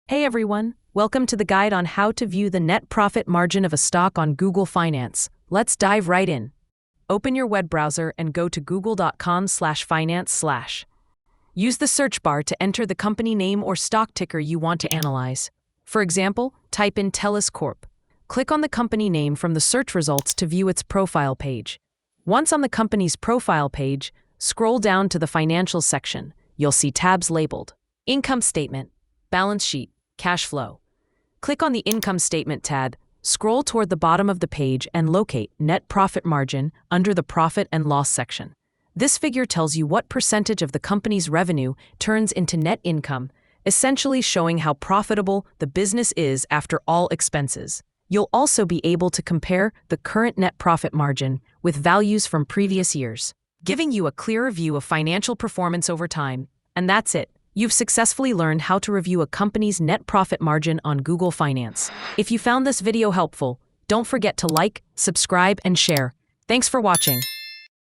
Hey everyone, welcome to the guide on how to view the net profit margin of a stock on Google Finance. Let's dive right in. Open your web browser and go to google.com/finance/. Use the search bar to enter the company name or stock ticker you want to analyze. For example, type in TELUS Corp. Click on the company name from the search results to view its profile page. Once on the company's profile page, scroll down to the Financials section. You'll see tabs labeled Income Statement, Balance Sheet, Cash Flow. Click on the Income Statement tab, scroll toward the bottom of the page and locate Net Profit Margin under the Profit and Loss section. This figure tells you what percentage of the company's revenue turns into net income, essentially showing how profitable the business is after all expenses. You'll also be able to compare the current net profit margin with values from previous years, giving you a clearer view of financial performance over time. And that's it. You've successfully learned how to review a company's net profit margin on Google Finance. If you found this video helpful, don't forget to like, subscribe, and share. Thanks for watching.